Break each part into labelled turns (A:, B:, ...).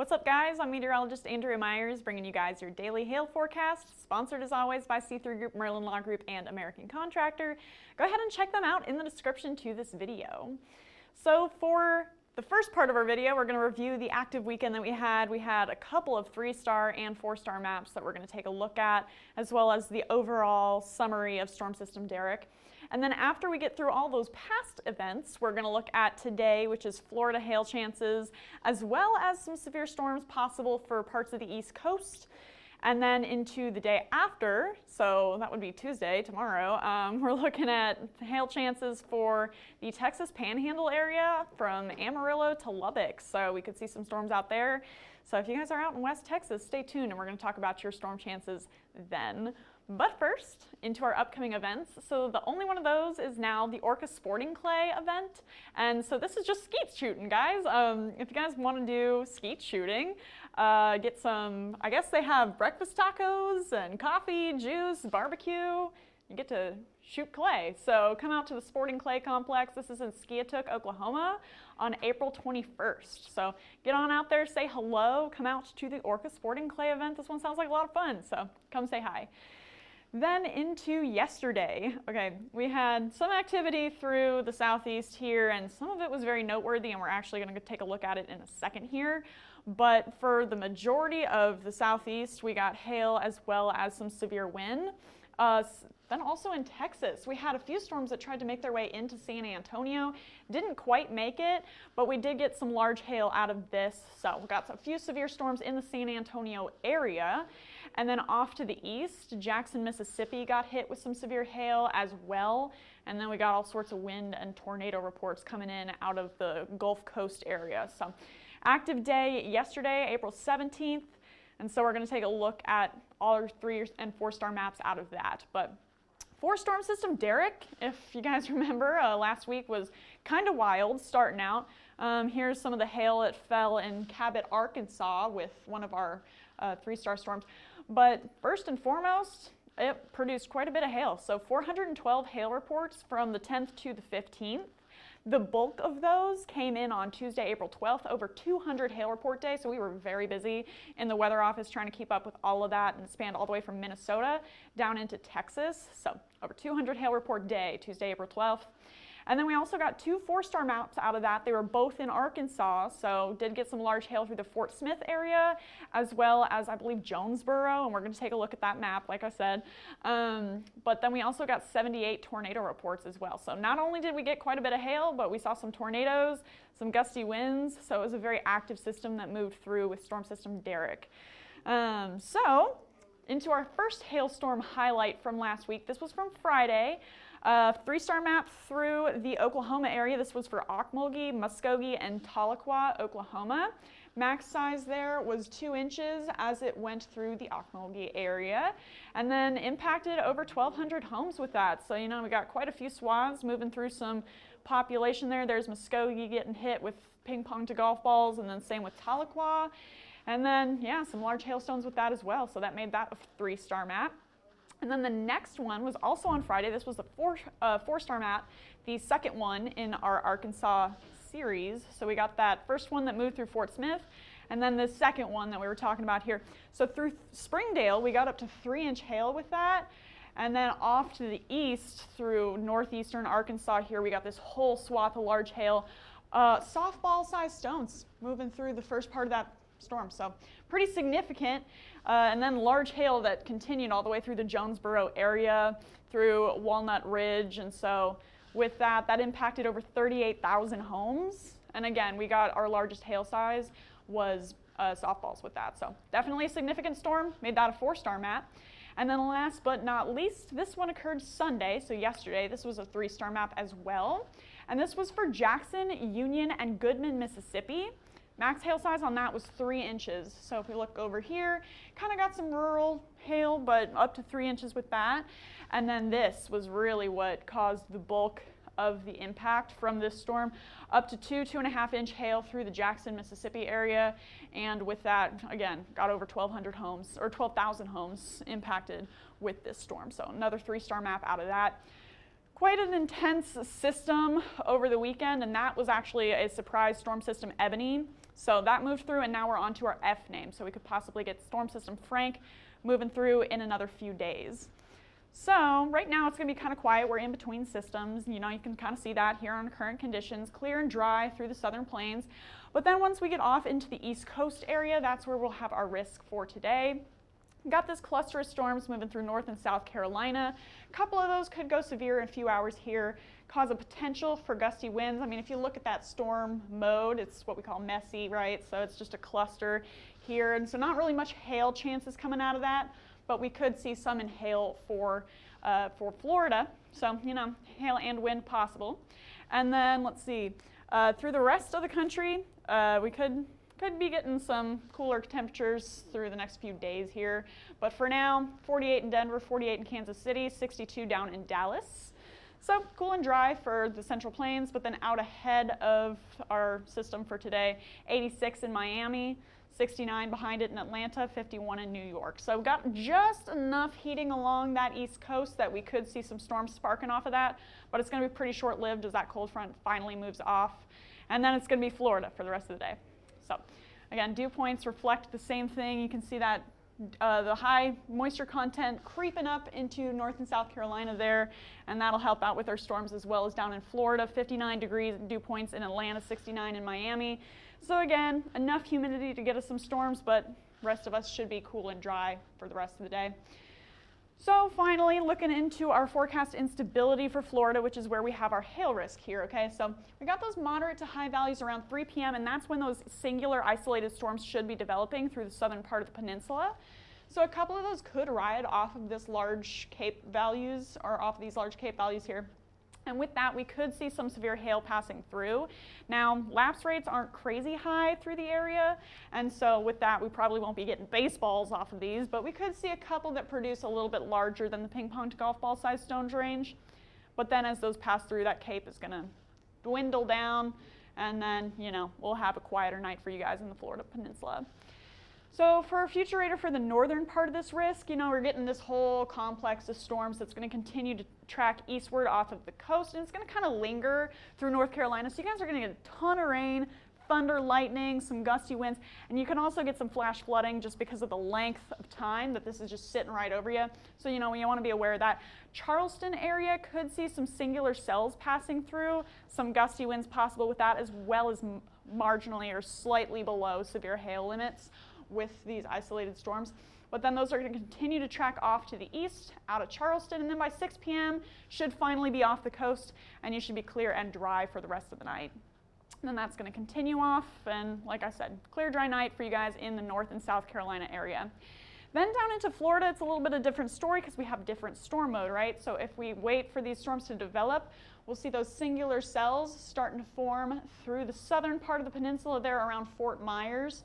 A: What's up, guys? I'm meteorologist Andrea Myers, bringing you guys your daily hail forecast, sponsored as always by C3 Group, Merlin Law Group, and American Contractor. Go ahead and check them out in the description to this video. So for the first part of our video, we're going to review the active weekend that we had. We had a couple of 3-star and 4-star maps that we're going to take a look at, as well as the overall summary of Storm System Derek. And then after we get through all those past events, we're going to look at today, which is Florida hail chances, as well as some severe storms possible for parts of the East Coast. And then into the day after, so that would be Tuesday, tomorrow, we're looking at hail chances for the Texas Panhandle area from Amarillo to Lubbock. So we could see some storms out there. So if you guys are out in West Texas, stay tuned and we're going to talk about your storm chances then. But first, into our upcoming events. So the only one of those is now the Orca Sporting Clay event. And so this is just skeet shooting, guys. If you guys want to do skeet shooting, get some, I guess they have breakfast tacos and coffee, juice, barbecue. You get to shoot clay. So come out to the Sporting Clay Complex. This is in Skiatook, Oklahoma on April 21st. So get on out there, say hello, come out to the Orca Sporting Clay event. This one sounds like a lot of fun, so come say hi. Then into yesterday, okay, we had some activity through the southeast here, and some of it was very noteworthy, and we're actually going to take a look at it in a second here. But for the majority of the southeast, we got hail as well as some severe wind. Then also in Texas, we had a few storms that tried to make their way into San Antonio. Didn't quite make it, but we did get some large hail out of this. So we got a few severe storms in the San Antonio area. And then off to the east, Jackson, Mississippi got hit with some severe hail as well. And then we got all sorts of wind and tornado reports coming in out of the Gulf Coast area. So active day yesterday, April 17th. And so we're going to take a look at all our 3- and 4-star maps out of that. But for Storm System Derek, if you guys remember, last week was kind of wild starting out. Here's some of the hail that fell in Cabot, Arkansas with one of our 3-star storms. But first and foremost, it produced quite a bit of hail. So 412 hail reports from the 10th to the 15th. The bulk of those came in on Tuesday, April 12th, over 200 hail report days. So we were very busy in the weather office trying to keep up with all of that, and it spanned all the way from Minnesota down into Texas. So over 200 hail report day, Tuesday, April 12th. And then we also got 2 4-star maps out of that. They were both in Arkansas, so did get some large hail through the Fort Smith area, as well as, I believe, Jonesboro, and we're going to take a look at that map, like I said. But then we also got 78 tornado reports as well. So not only did we get quite a bit of hail, but we saw some tornadoes, some gusty winds, so it was a very active system that moved through with Storm System Derek. So into our first hailstorm highlight from last week. This was from Friday. 3-star map through the Oklahoma area. This was for Ocmulgee, Muskogee, and Tahlequah, Oklahoma. Max size there was 2 inches as it went through the Ocmulgee area, and then impacted over 1,200 homes with that. So, you know, we got quite a few swaths moving through some population there. There's Muskogee getting hit with ping pong to golf balls, and then same with Tahlequah. And then, yeah, some large hailstones with that as well. So that made that a 3-star map. And then the next one was also on Friday. This was the 4-star map, the second one in our Arkansas series. So we got that first one that moved through Fort Smith, and then the second one that we were talking about here. So through Springdale, we got up to 3-inch hail with that. And then off to the east through northeastern Arkansas here, we got this whole swath of large hail. Softball-sized stones moving through the first part of that storm. So pretty significant. And then large hail that continued all the way through the Jonesboro area, through Walnut Ridge. And so with that, that impacted over 38,000 homes. And again, we got our largest hail size was softballs with that. So definitely a significant storm, made that a 4-star map. And then last but not least, this one occurred Sunday, so yesterday. This was a 3-star map as well. And this was for Jackson, Union, and Goodman, Mississippi. Max hail size on that was 3 inches. So if we look over here, kind of got some rural hail, but up to 3 inches with that. And then this was really what caused the bulk of the impact from this storm, up to 2.5 inch hail through the Jackson, Mississippi area. And with that, again, got over 1,200 homes, or 12,000 homes impacted with this storm. So another 3-star map out of that. Quite an intense system over the weekend, and that was actually a surprise storm system, Ebony. So that moved through, and now we're on to our F name. So we could possibly get Storm System Frank moving through in another few days. So right now it's going to be kind of quiet. We're in between systems. You know, you can kind of see that here on current conditions, clear and dry through the southern plains. But then once we get off into the East Coast area, that's where we'll have our risk for today. We've got this cluster of storms moving through North and South Carolina. A couple of those could go severe in a few hours here, cause a potential for gusty winds. I mean, if you look at that storm mode, it's what we call messy, right? So it's just a cluster here. And so not really much hail chances coming out of that, but we could see some in hail for Florida. So, you know, hail and wind possible. And then let's see, through the rest of the country, we could be getting some cooler temperatures through the next few days here. But for now, 48 in Denver, 48 in Kansas City, 62 down in Dallas. So cool and dry for the Central Plains, but then out ahead of our system for today, 86 in Miami, 69 behind it in Atlanta, 51 in New York. So we've got just enough heating along that East Coast that we could see some storms sparking off of that, but it's going to be pretty short-lived as that cold front finally moves off. And then it's going to be Florida for the rest of the day. So again, dew points reflect the same thing. You can see that the high moisture content creeping up into North and South Carolina there, and that'll help out with our storms as well as down in Florida. 59 degrees dew points in Atlanta, 69 in Miami. So again, enough humidity to get us some storms, but the rest of us should be cool and dry for the rest of the day. So finally, looking into our forecast instability for Florida, which is where we have our hail risk here, okay? So we got those moderate to high values around 3 p.m., and that's when those singular isolated storms should be developing through the southern part of the peninsula. So a couple of those could ride off of this large Cape values, or off of these large Cape values here. And with that, we could see some severe hail passing through. Now, lapse rates aren't crazy high through the area, and so with that, we probably won't be getting baseballs off of these, but we could see a couple that produce a little bit larger than the ping pong to golf ball size stones range. But then as those pass through, that Cape is going to dwindle down, and then, you know, we'll have a quieter night for you guys in the Florida Peninsula. So for a future radar for the northern part of this risk, you know, we're getting this whole complex of storms that's going to continue to track eastward off of the coast, and it's going to kind of linger through North Carolina. So you guys are going to get a ton of rain, thunder, lightning, some gusty winds, and you can also get some flash flooding just because of the length of time that this is just sitting right over you. So, you know, you want to be aware of that. Charleston area could see some singular cells passing through, some gusty winds possible with that, as well as marginally or slightly below severe hail limits with these isolated storms. But then those are going to continue to track off to the east out of Charleston, and then by 6 p.m. should finally be off the coast, and you should be clear and dry for the rest of the night. And then that's going to continue off, and like I said, clear, dry night for you guys in the North and South Carolina area. Then down into Florida, it's a little bit of a different story because we have different storm mode, right? So if we wait for these storms to develop, we'll see those singular cells starting to form through the southern part of the peninsula there around Fort Myers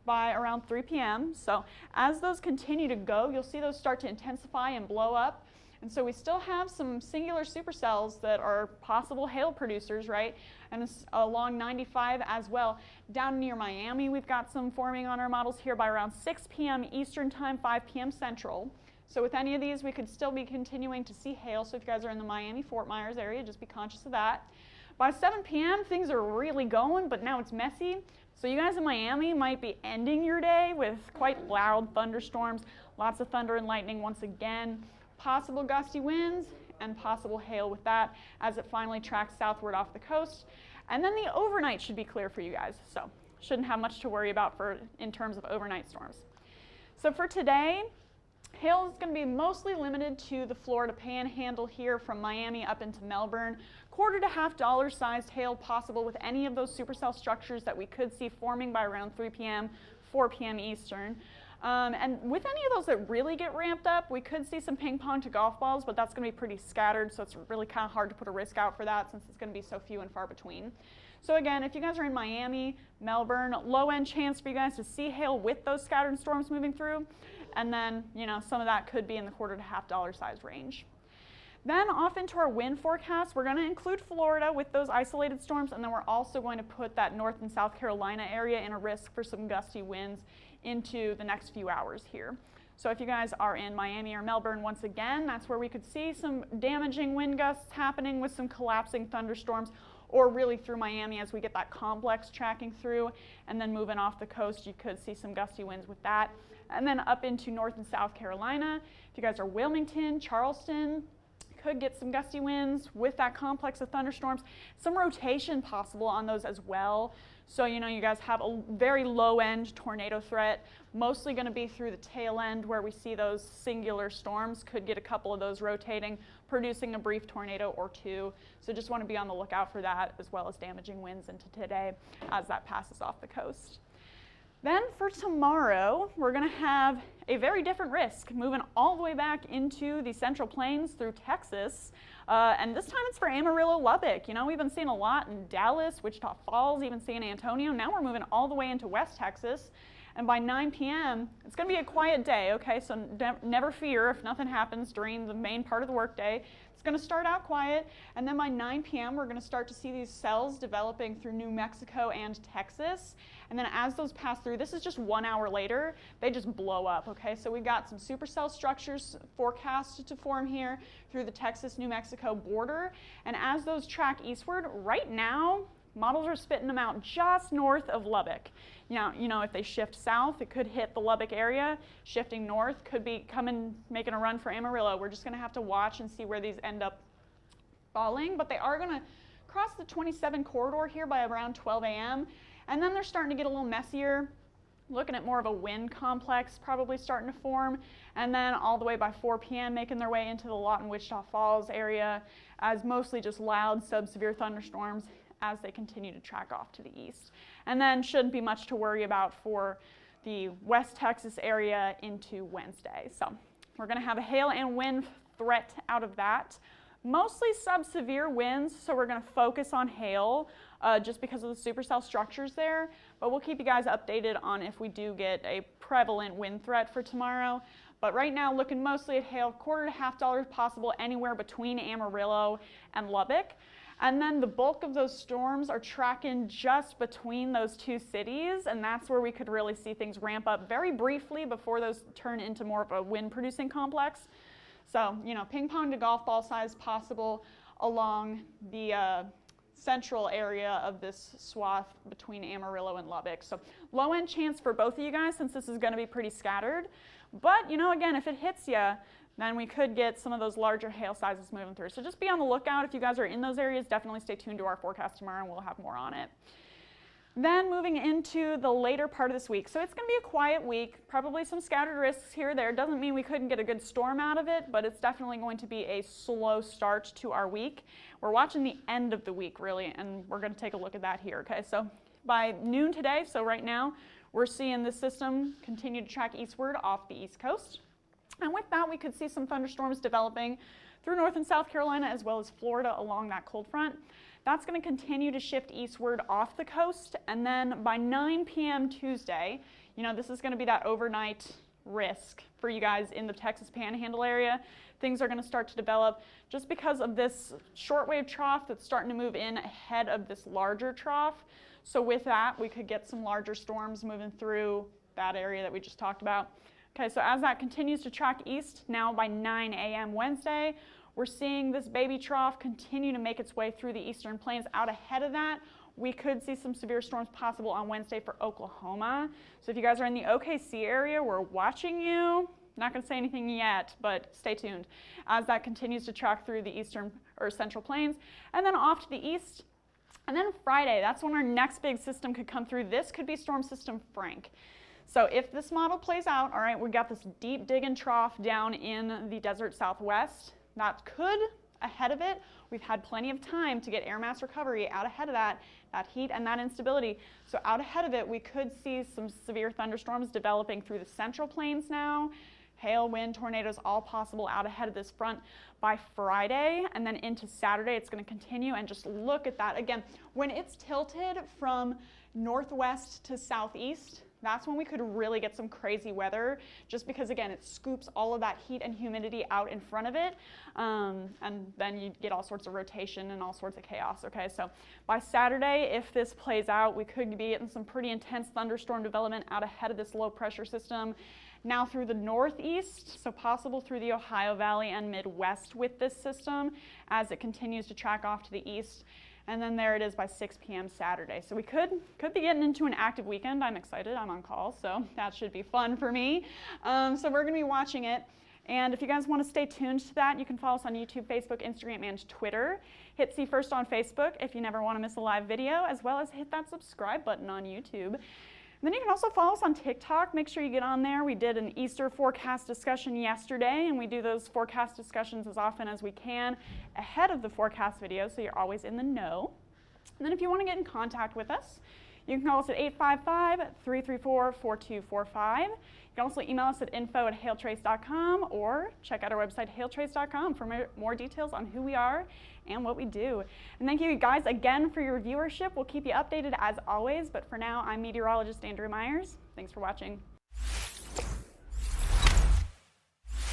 A: by around 3 p.m. So as those continue to go, you'll see those start to intensify and blow up. And so we still have some singular supercells that are possible hail producers, right? And along 95 as well. Down near Miami, we've got some forming on our models here by around 6 p.m. Eastern time, 5 p.m. Central. So with any of these, we could still be continuing to see hail. So if you guys are in the Miami, Fort Myers area, just be conscious of that. By 7 p.m., things are really going, but now it's messy. So you guys in Miami might be ending your day with quite loud thunderstorms, lots of thunder and lightning once again, possible gusty winds, and possible hail with that as it finally tracks southward off the coast. And then the overnight should be clear for you guys, so shouldn't have much to worry about in terms of overnight storms. So for today, hail is going to be mostly limited to the Florida Panhandle here from Miami up into Melbourne. $quarter to $half sized hail possible with any of those supercell structures that we could see forming by around 3 p.m., 4 p.m. Eastern. And with any of those that really get ramped up, we could see some ping pong to golf balls, but that's going to be pretty scattered, so it's really kind of hard to put a risk out for that since it's going to be so few and far between. So again, if you guys are in Miami, Melbourne, low end chance for you guys to see hail with those scattered storms moving through. And then, you know, some of that could be in the $quarter to $half size range. Then off into our wind forecast, we're going to include Florida with those isolated storms, and then we're also going to put that North and South Carolina area in a risk for some gusty winds into the next few hours here. So if you guys are in Miami or Melbourne, once again, that's where we could see some damaging wind gusts happening with some collapsing thunderstorms, or really through Miami as we get that complex tracking through, and then moving off the coast, you could see some gusty winds with that. And then up into North and South Carolina, if you guys are Wilmington, Charleston, could get some gusty winds with that complex of thunderstorms. Some rotation possible on those as well. So, you know, you guys have a very low end tornado threat, mostly going to be through the tail end where we see those singular storms. Could get a couple of those rotating, producing a brief tornado or two. So just want to be on the lookout for that, as well as damaging winds into today as that passes off the coast. Then for tomorrow, we're going to have a very different risk, moving all the way back into the Central Plains through Texas. And this time it's for Amarillo, Lubbock. You know, we've been seeing a lot in Dallas, Wichita Falls, even San Antonio. Now we're moving all the way into West Texas. And by 9 p.m., it's going to be a quiet day, okay? So never fear if nothing happens during the main part of the workday. It's going to start out quiet, and then by 9 p.m., we're going to start to see these cells developing through New Mexico and Texas. And then as those pass through, this is just 1 hour later, they just blow up, okay? So we've got some supercell structures forecasted to form here through the Texas-New Mexico border. And as those track eastward, right now, models are spitting them out just north of Lubbock. Now, you know, if they shift south, it could hit the Lubbock area. Shifting north could be coming, making a run for Amarillo. We're just going to have to watch and see where these end up falling. But they are going to cross the 27 corridor here by around 12 a.m. And then they're starting to get a little messier. Looking at more of a wind complex probably starting to form. And then all the way by 4 p.m. making their way into the Lawton, Wichita Falls area as mostly just loud sub-severe thunderstorms as they continue to track off to the east. And then shouldn't be much to worry about for the West Texas area into Wednesday. So we're going to have a hail and wind threat out of that. Mostly sub-severe winds, so we're going to focus on hail just because of the supercell structures there. But we'll keep you guys updated on if we do get a prevalent wind threat for tomorrow. But right now, looking mostly at hail, $1.25 to $1.5 possible anywhere between Amarillo and Lubbock. And then the bulk of those storms are tracking just between those two cities, and that's where we could really see things ramp up very briefly before those turn into more of a wind-producing complex. So, you know, ping pong to golf ball size possible along the central area of this swath between Amarillo and Lubbock. So low-end chance for both of you guys since this is going to be pretty scattered. But, you know, again, if it hits you, then we could get some of those larger hail sizes moving through. So just be on the lookout. If you guys are in those areas, definitely stay tuned to our forecast tomorrow and we'll have more on it. Then moving into the later part of this week. So it's going to be a quiet week, probably some scattered risks here or there. Doesn't mean we couldn't get a good storm out of it, but it's definitely going to be a slow start to our week. We're watching the end of the week really, and we're going to take a look at that here, okay? So by noon today, so right now, we're seeing this system continue to track eastward off the east coast. And with that, we could see some thunderstorms developing through North and South Carolina as well as Florida along that cold front. That's going to continue to shift eastward off the coast. And then by 9 p.m. Tuesday, you know, this is going to be that overnight risk for you guys in the Texas Panhandle area. Things are going to start to develop just because of this shortwave trough that's starting to move in ahead of this larger trough. So with that, we could get some larger storms moving through that area that we just talked about. Okay, so as that continues to track east, now by 9 a.m. Wednesday, we're seeing this baby trough continue to make its way through the eastern plains. Out ahead of that, we could see some severe storms possible on Wednesday for Oklahoma. So if you guys are in the OKC area, we're watching you. Not going to say anything yet, but stay tuned as that continues to track through the eastern or central plains. And then off to the east. And then Friday, that's when our next big system could come through. This could be Storm System Frank. So if this model plays out, all right, we got this deep dig and trough down in the desert southwest. That could, ahead of it, we've had plenty of time to get air mass recovery out ahead of that heat and that instability. So out ahead of it, we could see some severe thunderstorms developing through the central plains now. Hail, wind, tornadoes, all possible out ahead of this front by Friday, and then into Saturday it's going to continue. And just look at that again. When it's tilted from northwest to southeast, that's when we could really get some crazy weather, just because again it scoops all of that heat and humidity out in front of it, and then you get all sorts of rotation and all sorts of chaos. Okay, so by Saturday, if this plays out, we could be getting some pretty intense thunderstorm development out ahead of this low pressure system. Now through the northeast, so possible through the Ohio Valley and Midwest with this system as it continues to track off to the east.
B: And then there it is by 6 p.m. Saturday. So we could be getting into an active weekend. I'm excited. I'm on call, so that should be fun for me. So we're going to be watching it. And if you guys want to stay tuned to that, you can follow us on YouTube, Facebook, Instagram, and Twitter. Hit See First on Facebook if you never want to miss a live video, as well as hit that subscribe button on YouTube. And then you can also follow us on TikTok. Make sure you get on there. We did an Easter forecast discussion yesterday, and we do those forecast discussions as often as we can ahead of the forecast video, so you're always in the know. And then if you want to get in contact with us, you can call us at 855-334-4245. You can also email us at info@hailtrace.com or check out our website, hailtrace.com, for more details on who we are and what we do. And thank you guys again for your viewership. We'll keep you updated as always, but for now, I'm meteorologist Andrea Myers. Thanks for watching.